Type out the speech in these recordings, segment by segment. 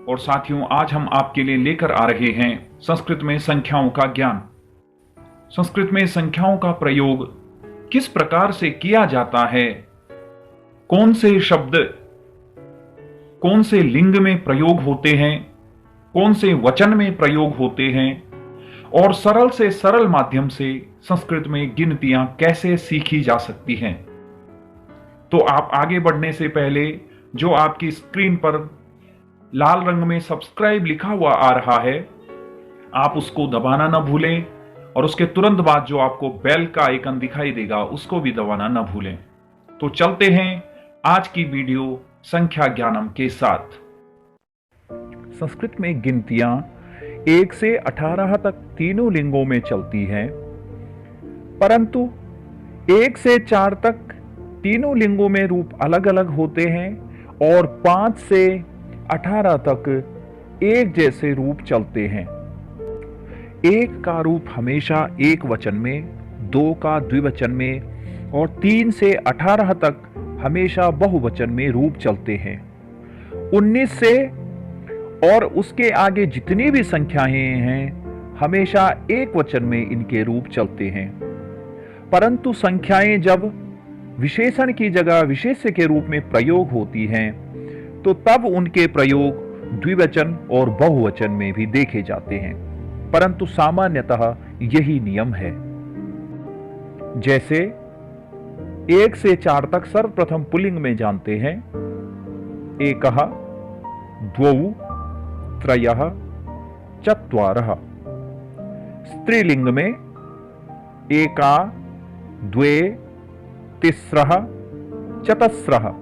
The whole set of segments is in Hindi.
और साथियों, आज हम आपके लिए लेकर आ रहे हैं संस्कृत में संख्याओं का ज्ञान। संस्कृत में संख्याओं का प्रयोग किस प्रकार से किया जाता है, कौन से शब्द कौन से लिंग में प्रयोग होते हैं, कौन से वचन में प्रयोग होते हैं, और सरल से सरल माध्यम से संस्कृत में गिनतियां कैसे सीखी जा सकती हैं। तो आप आगे बढ़ने से पहले जो आपकी स्क्रीन पर लाल रंग में सब्सक्राइब लिखा हुआ आ रहा है, आप उसको दबाना ना भूलें, और उसके तुरंत बाद जो आपको बेल का आइकन दिखाई देगा उसको भी दबाना ना भूलें। तो चलते हैं आज की वीडियो संख्या ज्ञानम के साथ। संस्कृत में गिनतियां 1 से 18 तक तीनों लिंगों में चलती हैं, परंतु 1 से 4 तक तीनों लिंगों में रूप अलग अलग होते हैं, और 5 से 18 तक एक जैसे रूप चलते हैं। 1 का रूप हमेशा एक वचन में, 2 का द्विवचन में, और 3 से 18 तक हमेशा बहुवचन में रूप चलते हैं। 19 से और उसके आगे जितनी भी संख्याएं हैं हमेशा एक वचन में इनके रूप चलते हैं, परंतु संख्याएं जब विशेषण की जगह विशेष्य के रूप में प्रयोग होती हैं तो तब उनके प्रयोग द्विवचन और बहुवचन में भी देखे जाते हैं, परंतु सामान्यतः यही नियम है। जैसे 1 से 4 तक सर्वप्रथम पुल्लिंग में जानते हैं एकः, द्वौ, त्रयः, चत्वारः। स्त्रीलिंग में एका, द्वे, तिस्रः, चतस्रः।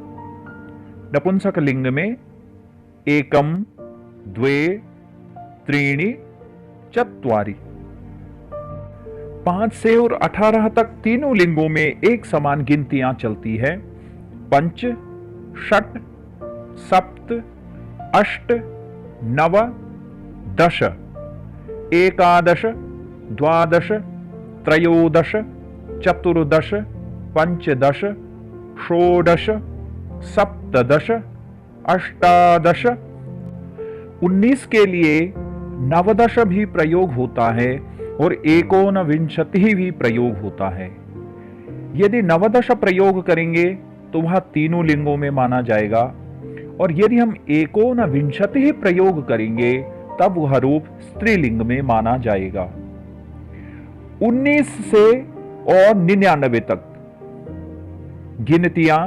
नपुंसक लिंग में एकम, द्वे, त्रीणि, चत्वारि। 5 से और 18 तक तीनों लिंगों में एक समान गिनतियां चलती है। 5, 6, 7, 8, 9, 10, 11, 12, 13, 14, 15, 16, 17, 18, 19 के लिए नवदश भी प्रयोग होता है और एकोनविंशति भी प्रयोग होता है। यदि नवदश प्रयोग करेंगे तो वह तीनों लिंगों में माना जाएगा, और यदि हम एकोनविंशति ही प्रयोग करेंगे तब वह रूप स्त्रीलिंग में माना जाएगा। 19 से और 99 तक गिनतियां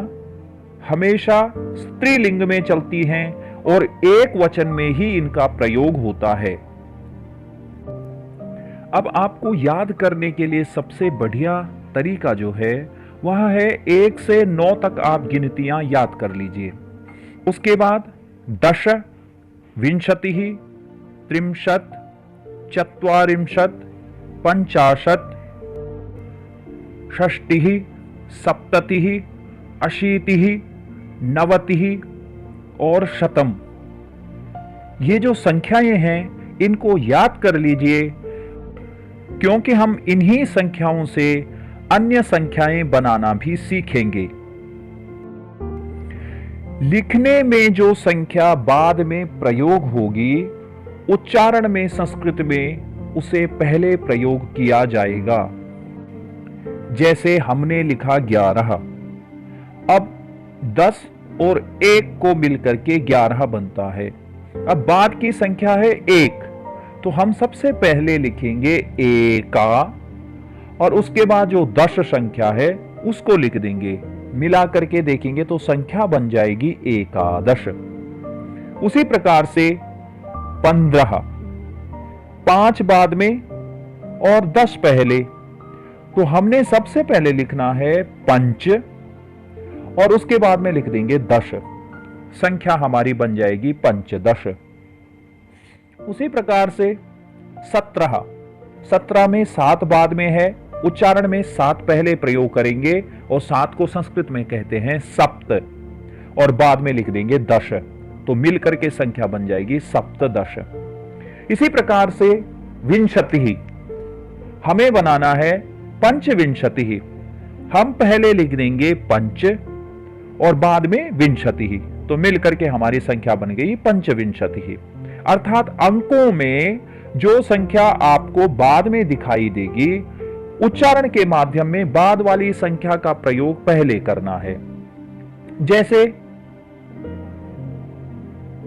हमेशा स्त्रीलिंग में चलती हैं और एक वचन में ही इनका प्रयोग होता है। अब आपको याद करने के लिए सबसे बढ़िया तरीका जो है वह है 1 से 9 तक आप गिनतियां याद कर लीजिए। उसके बाद 10, विंशतिः, त्रिंशत्, चत्वारिंशत्, पंचाशत्, षष्टिः, सप्ततिः, अशीतिः, नवतिः और शतम। ये जो संख्याएं हैं इनको याद कर लीजिए, क्योंकि हम इन्हीं संख्याओं से अन्य संख्याएं बनाना भी सीखेंगे। लिखने में जो संख्या बाद में प्रयोग होगी, उच्चारण में संस्कृत में उसे पहले प्रयोग किया जाएगा। जैसे हमने लिखा 11, अब 10 और 1 को मिलकर के 11 बनता है। अब बाद की संख्या है 1, तो हम सबसे पहले लिखेंगे एका, और उसके बाद जो 10 संख्या है उसको लिख देंगे। मिला करके देखेंगे तो संख्या बन जाएगी एकादश। उसी प्रकार से 15, 5 बाद में और 10 पहले, तो हमने सबसे पहले लिखना है पंच, और उसके बाद में लिख देंगे 10। संख्या हमारी बन जाएगी पंचदश। उसी प्रकार से 17, 17 में 7 बाद में है, उच्चारण में 7 पहले प्रयोग करेंगे और 7 को संस्कृत में कहते हैं सप्त, और बाद में लिख देंगे 10, तो मिलकर के संख्या बन जाएगी सप्तदश। इसी प्रकार से विंशति, हमें बनाना है पंचविंशति। हम पहले लिख देंगे पंच और बाद में विंशति, तो मिलकर के हमारी संख्या बन गई पंचविंशति। अर्थात अंकों में जो संख्या आपको बाद में दिखाई देगी, उच्चारण के माध्यम में बाद वाली संख्या का प्रयोग पहले करना है। जैसे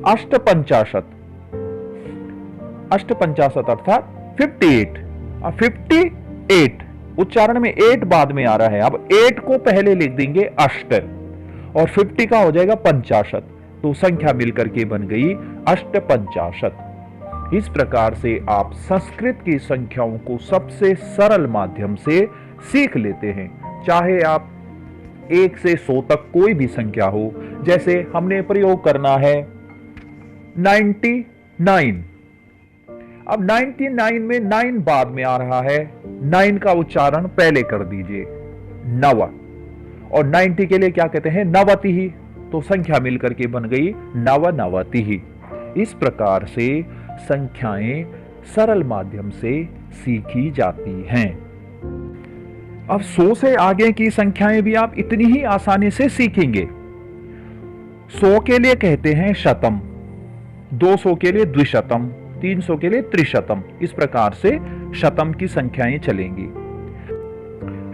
अष्टपंचाशत, अष्टपंचाशत अर्थात 58। अब 58 उच्चारण में 8 बाद में आ रहा है, अब 8 को पहले लिख देंगे अष्ट और 50 का हो जाएगा पंचाशत, तो संख्या मिलकर के बन गई अष्टपंचाशत। इस प्रकार से आप संस्कृत की संख्याओं को सबसे सरल माध्यम से सीख लेते हैं। चाहे आप 1 से 100 तक कोई भी संख्या हो, जैसे हमने प्रयोग करना है 99। अब 99 में 9 बाद में आ रहा है, 9 का उच्चारण पहले कर दीजिए नव, और 90 के लिए क्या कहते हैं नवति ही, तो संख्या मिलकर के बन गई नवनवति ही। इस प्रकार से संख्याएं सरल माध्यम से सीखी जाती हैं। अब 100 से आगे की संख्याएं भी आप इतनी ही आसानी से सीखेंगे। 100 के लिए कहते हैं शतम, 200 के लिए द्विशतम, 300 के लिए त्रिशतम। इस प्रकार से शतम की संख्याएं चलेंगी।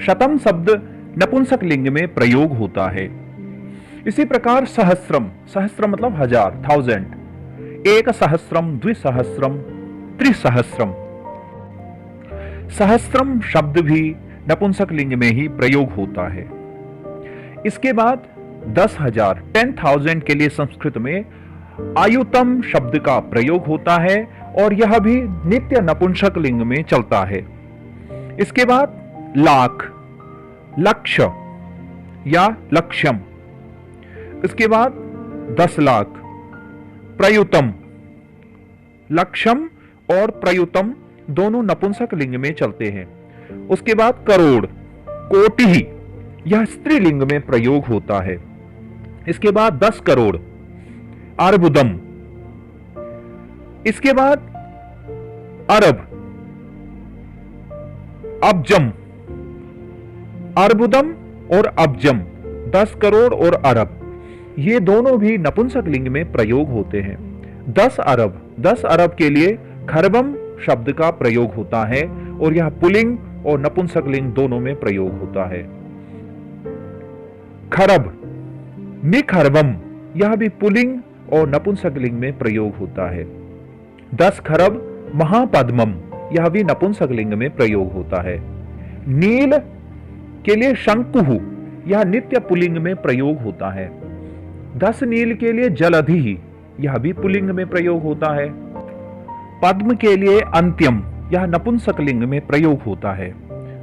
शतम शब्द नपुंसक लिंग में प्रयोग होता है। इसी प्रकार सहस्रम, सहस्रम मतलब हजार, 1000, एक सहस्रम, द्विसहस्रम, त्रिसहस्रम। सहस्रम शब्द भी नपुंसक लिंग में ही प्रयोग होता है। इसके बाद 10,000, 10,000 के लिए संस्कृत में आयुतम शब्द का प्रयोग होता है और यह भी नित्य नपुंसक लिंग में चलता है। इसके बाद लाख, लक्ष्य या लक्ष्यम। इसके बाद 10 लाख, प्रयुतम। लक्ष्यम और प्रयुतम दोनों नपुंसक लिंग में चलते हैं। उसके बाद करोड़, कोटि, यह स्त्रीलिंग में प्रयोग होता है। इसके बाद 10 करोड़, अर्बुदम। इसके बाद अरब, अब्जम। अर्बुदम और अब्जम, 10 करोड़ और अरब, ये दोनों भी नपुंसक लिंग में प्रयोग होते हैं। 10 अरब, 10 अरब के लिए खरबम शब्द का प्रयोग होता है और यह पुल्लिंग और नपुंसक लिंग दोनों में प्रयोग होता है। खरब, मिखरबम, यह भी पुल्लिंग और नपुंसक लिंग में प्रयोग होता है। 10 खरब, महापद्मम, यह भी नपुंसक लिंग में प्रयोग होता है। नील के लिए शंकुहु, यह नित्य पुल्लिंग में प्रयोग होता है। 10 नील के लिए जलधि, यह भी पुल्लिंग में प्रयोग होता है। पद्म के लिए अंत्यम, यह नपुंसक लिंग में प्रयोग होता है।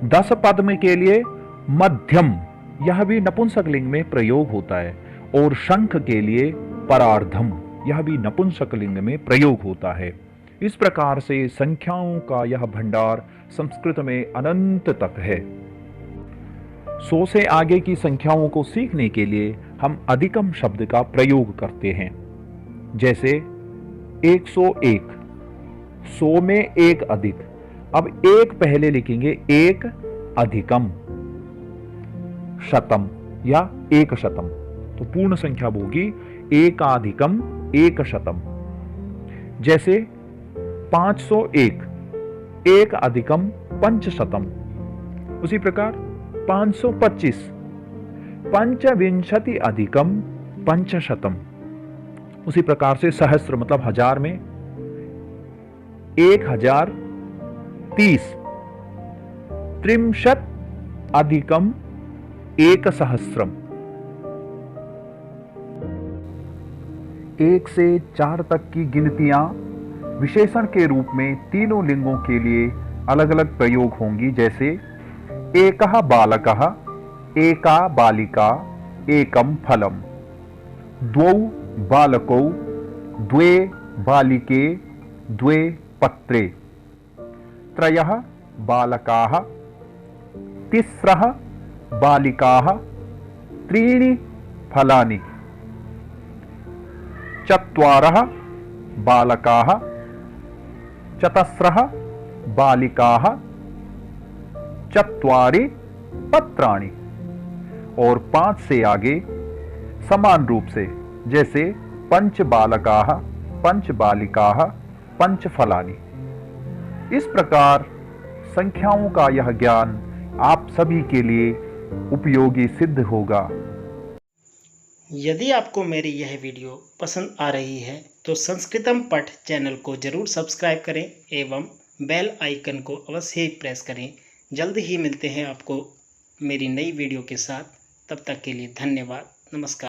10 पद्म के लिए मध्यम, यह भी नपुंसक लिंग में प्रयोग होता है। और शंख के लिए परार्धम, यह भी नपुंसक लिंग में प्रयोग होता है। इस प्रकार से संख्याओं का यह भंडार संस्कृत में अनंत तक है। 100 से आगे की संख्याओं को सीखने के लिए हम अधिकम शब्द का प्रयोग करते हैं। जैसे 101, 100 में 1 अधिक। अब 1 पहले लिखेंगे, 1 अधिकम शतम या 1 शतम, तो पूर्ण संख्या होगी एकाधिकम 1 शतम। जैसे 501, 1 अधिकम पंचशतम। उसी प्रकार 525, पंचविंशति अधिकम पंचशतम। उसी प्रकार से सहस्र मतलब हजार में 1030, त्रिंशत अधिकम 1 सहस्रम। 1 से 4 तक की गिनतियां विशेषण के रूप में तीनों लिंगों के लिए अलग अलग प्रयोग होंगी। जैसे एकः बालकः, एका बालिका, एकम फलम। द्वौ बालकौ, द्वे बालिके, द्वे पत्रे। त्रयः बालकाः, तिस्रः बालिकाः, त्रीणि फलानि। चत्वारः बालकाः, चतस्रः बालिकाः, चत्वारि पत्राणि। और 5 से आगे समान रूप से जैसे पंच बालकाः, पंच बालिकाः, पंच फलानि। इस प्रकार संख्याओं का यह ज्ञान आप सभी के लिए उपयोगी सिद्ध होगा। यदि आपको मेरी यह वीडियो पसंद आ रही है तो संस्कृतम पठ चैनल को जरूर सब्सक्राइब करें एवं बेल आइकन को अवश्य ही प्रेस करें। जल्द ही मिलते हैं आपको मेरी नई वीडियो के साथ। तब तक के लिए धन्यवाद। नमस्कार।